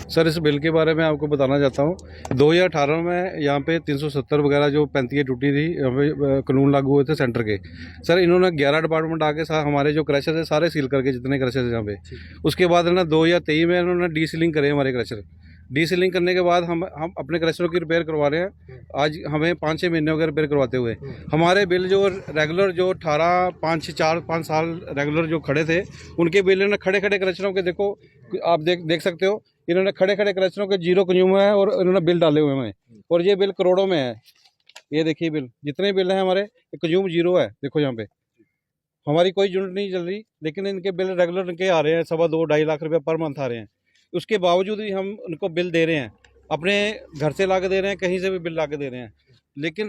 Sir, इस bill के बारे में आपको बताना चाहता हूँ। 2018 में यहाँ पे 370 वगैरह जो 35 टूटी थी, यहाँ पे कानून लागू हुए थे सेंटर के। सर, इन्होंने 11 डिपार्टमेंट आके हमारे जो क्रशर है सारे सील करके, जितने क्रशर है यहाँ पे। उसके बाद है ना 2023 में इन्होंने डी सीलिंग करे हमारे क्रशर। डी सीलिंग करने के बाद हम अपने क्रशरों की रिपेयर करवा रहे हैं। आज हमें 5-6 महीने हो गए रिपेयर करवाते हुए। हमारे बिल जो रेगुलर जो 18 5 साल रेगुलर जो खड़े थे, उनके बिल इन्होंने खड़े खड़े क्रशरों के, देखो आप देख सकते हो, इन्होंने खड़े खड़े क्रशरों के जीरो कंज्यूमर है और इन्होंने बिल डाले हुए हैं। और ये बिल करोड़ों में है। ये देखिए बिल, जितने बिल हैं हमारे, कंज्यूम जीरो है। देखो यहाँ पे हमारी कोई यूनिट नहीं चल रही, लेकिन इनके बिल रेगुलर इनके आ रहे हैं 2.25 लाख रुपये पर मंथ आ रहे हैं। उसके बावजूद भी हम उनको बिल दे रहे हैं, अपने घर से ला के दे रहे हैं, कहीं से भी बिल ला के दे रहे हैं। लेकिन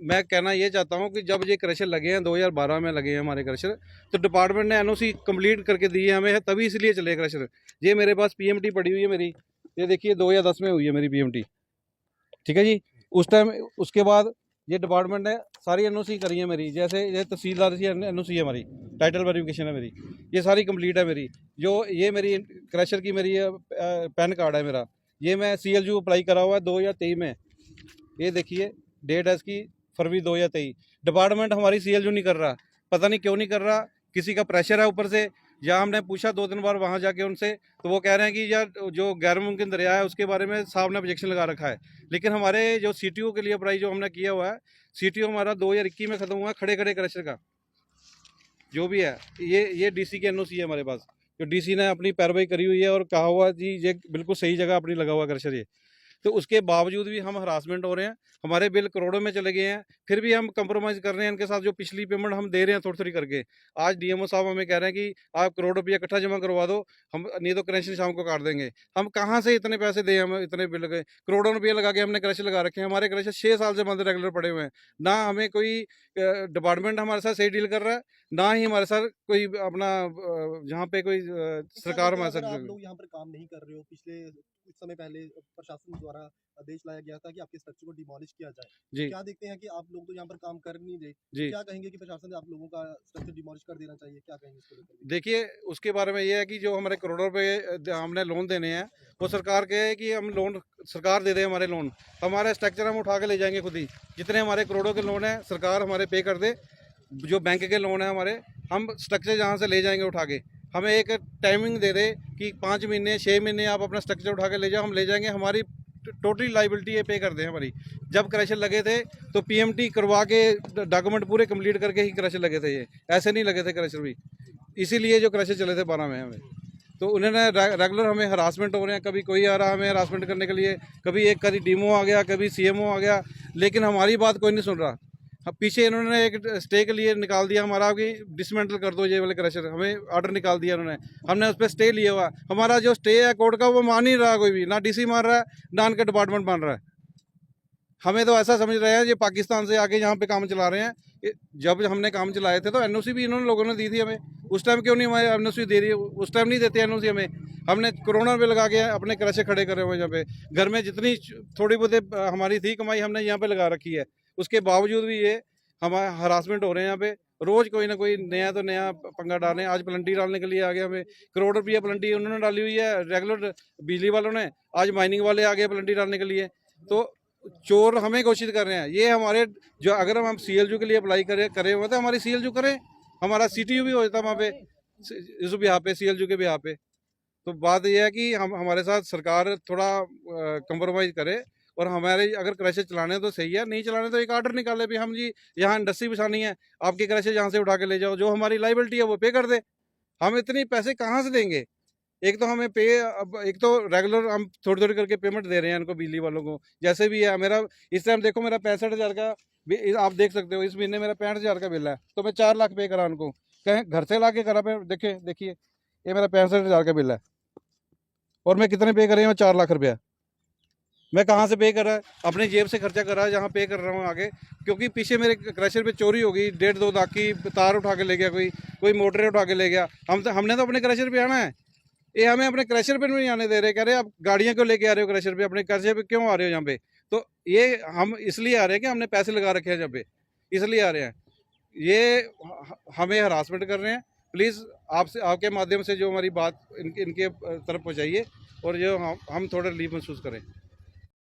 मैं कहना ये चाहता हूँ कि जब ये क्रशर लगे हैं, 2012 में लगे हैं हमारे क्रशर, तो डिपार्टमेंट ने एनओसी कंप्लीट करके दी है हमें, तभी इसलिए चले क्रशर। ये मेरे पास पीएमटी पड़ी हुई है मेरी, ये देखिए 2010 में हुई है मेरी पीएमटी, ठीक है जी। उस टाइम उसके बाद ये डिपार्टमेंट ने सारी एनओसी करी है मेरी, जैसे ये तहसीलदार की एनओसी है हमारी, टाइटल वेरिफिकेशन है मेरी, ये सारी कंप्लीट है मेरी। जो ये मेरी क्रशर की मेरी पैन कार्ड है मेरा, ये मैं सीएलयू अप्लाई करा हुआ है 2023 में। ये देखिए डेट है इसकी, फरवरी 2023। डिपार्टमेंट हमारी सीएलयू नहीं कर रहा, पता नहीं क्यों नहीं कर रहा। किसी का प्रेशर है ऊपर से, या हमने पूछा 2-3 बार वहाँ जाके उनसे, तो वो कह रहे हैं कि यार जो गैर मुमकिन दरिया है उसके बारे में साहब ने ऑब्जेक्शन लगा रखा है। लेकिन हमारे जो सीटीओ के लिए अप्लाई जो हमने किया हुआ है, सीटीओ हमारा 2021 में ख़त्म हुआ है, खड़े खड़े क्रशर का जो भी है। ये डीसी की एनओसी है हमारे पास, जो डीसी ने अपनी पैरवाई करी हुई है और कहा हुआ जी ये बिल्कुल सही जगह अपनी लगा हुआ क्रशर ये। तो उसके बावजूद भी हम हरासमेंट हो रहे हैं, हमारे बिल करोड़ों में चले गए हैं, फिर भी हम कंप्रोमाइज़ कर रहे हैं इनके साथ। जो पिछली पेमेंट हम दे रहे हैं थोड़ी थोड़ी करके, आज डीएमओ साहब हमें कह रहे हैं कि आप करोड़ रुपया इकट्ठा जमा करवा दो, हम नहीं तो कनेक्शन शाम को काट देंगे। हम कहाँ से इतने पैसे दें, हम इतने बिल गए, करोड़ों रुपये लगा के हमने क्रशर लगा रखे हैं। हमारे क्रशर 6 साल से बंद रेगुलर पड़े हुए हैं, ना हमें कोई डिपार्टमेंट हमारे साथ सही डील कर रहा है, ना ही हमारे साथ कोई अपना जहाँ पे कोई सरकार हमारे साथ। आप लोग यहाँ पर काम नहीं कर रहे हो, पिछले कुछ समय पहले प्रशासन द्वारा आदेश लाया गया था कि आपके स्ट्रक्चर को डिमोलिश किया जाए। जी क्या देखते हैं कि आप लोग तो यहाँ पर काम कर नहीं रहे, जी क्या कहेंगे कि प्रशासन ने आप लोगों का स्ट्रक्चर डिमोलिश कर देना चाहिए, क्या कहेंगे इसको लेकर? देखिए, उसके बारे में ये है कि जो हमारे करोड़ों रुपए हमने लोन देने हैं, वो सरकार के है कि हम लोन सरकार दे दे हमारे लोन। हमारे स्ट्रक्चर हम उठा के ले जाएंगे खुद ही, जितने हमारे करोड़ों के लोन हैं सरकार हमारे पे कर दे। जो बैंक के लोन है हमारे, हम स्ट्रक्चर जहाँ से ले जाएंगे उठा के, हमें एक टाइमिंग दे दे कि 5 महीने 6 महीने आप अपना स्ट्रक्चर उठा के ले जाओ, हम ले जाएंगे। हमारी टोटली लाइबिलिटी ये पे कर दें हमारी। जब क्रशर लगे थे तो पीएमटी करवा के डॉक्यूमेंट पूरे कंप्लीट करके ही क्रशर लगे थे, ये ऐसे नहीं लगे थे क्रशर भी। इसीलिए जो क्रशर चले थे 12 में हमें, तो उन्होंने रेगुलर हमें हरासमेंट हो रहे हैं। कभी कोई आ रहा है हमें हरासमेंट करने के लिए, कभी डीमओ आ गया, कभी सीएमओ आ गया, लेकिन हमारी बात कोई नहीं सुन रहा। अब पीछे इन्होंने एक स्टे के लिए निकाल दिया हमारा कि डिसमेंटल कर दो ये वाले क्रशर, हमें ऑर्डर निकाल दिया उन्होंने। हमने उस पर स्टे लिया हुआ, हमारा जो स्टे है कोर्ट का वो मान नहीं रहा कोई भी, ना डीसी मान रहा है, ना उनका डिपार्टमेंट मान रहा है। हमें तो ऐसा समझ रहे हैं ये पाकिस्तान से आके यहाँ पे काम चला रहे हैं। जब हमने काम चलाए थे तो एनओसी भी इन्होंने लोगों ने दी थी हमें, उस टाइम क्यों नहीं हमारे एनओसी दे रही है? उस टाइम नहीं देते एनओसी हमें। हमने कोरोना पे लगा के अपने क्रशर खड़े करे हुए यहाँ पे, घर में जितनी थोड़ी बहुत हमारी थी कमाई हमने यहाँ पे लगा रखी है। उसके बावजूद भी ये हमारे हरासमेंट हो रहे हैं यहाँ पे। रोज कोई ना कोई नया तो नया पंगा डाल रहे हैं। आज प्लंटी डालने के लिए आ गए, हमें करोड़ रुपया प्लंटी उन्होंने डाली हुई है रेगुलर बिजली वालों ने, आज माइनिंग वाले आ गए प्लंटी डालने के लिए। तो चोर हमें घोषित कर रहे हैं। ये हमारे जो अगर हम सीएलयू के लिए अप्लाई करे हुए तो हमारी सीएलयू करें, हमारा सीटीयू भी हो जाता वहाँ पे, इस बिहार पे सीएलयू के बिहार पे। तो बात यह है कि हम हमारे साथ सरकार थोड़ा कंप्रोमाइज़ करे, और हमारे अगर क्रशर चलाने तो सही है, नहीं चलाने तो एक ऑर्डर निकाले भी हम जी यहाँ इंडस्ट्री बिछानी है, आपके क्रशर यहाँ से उठा के ले जाओ, जो हमारी लाइबिलिटी है वो पे कर दे। हम इतनी पैसे कहाँ से देंगे? एक तो हमें पे, अब एक तो रेगुलर हम थोड़ी थोड़ी करके पेमेंट दे रहे हैं इनको, बिजली वालों को जैसे भी है। मेरा इस टाइम देखो, मेरा 65,000 का आप देख सकते हो, इस महीने मेरा 65,000 का बिल है, तो मैं 4 लाख पे करा उनको, कहीं घर से ला के करा पे। देखिए ये मेरा 65,000 का बिल है, और मैं कितने पे कर रही हूँ? 4 लाख रुपया। मैं कहाँ से पे कर रहा है? अपने जेब से खर्चा कर रहा है, जहाँ पे कर रहा हूँ आगे। क्योंकि पीछे मेरे क्रशर पे चोरी हो गई, 1.5-2 लाख की तार उठा के ले गया, कोई मोटरें उठा के ले गया। हमने तो अपने क्रशर पे आना है, ये हमें अपने क्रशर पे नहीं आने दे रहे। कह रहे आप गाड़ियाँ क्यों लेके आ रहे हो क्रशर पे, अपने क्रशर पे क्यों आ रहे हो यहाँ पे? तो ये हम इसलिए आ रहे हैं कि हमने पैसे लगा रखे हैं जब पे, इसलिए आ रहे हैं। ये हमें हरासमेंट कर रहे हैं, प्लीज़ आपसे आपके माध्यम से जो हमारी बात इनके तरफ पहुँचाइए और जो हम थोड़ा रिलीफ महसूस करें।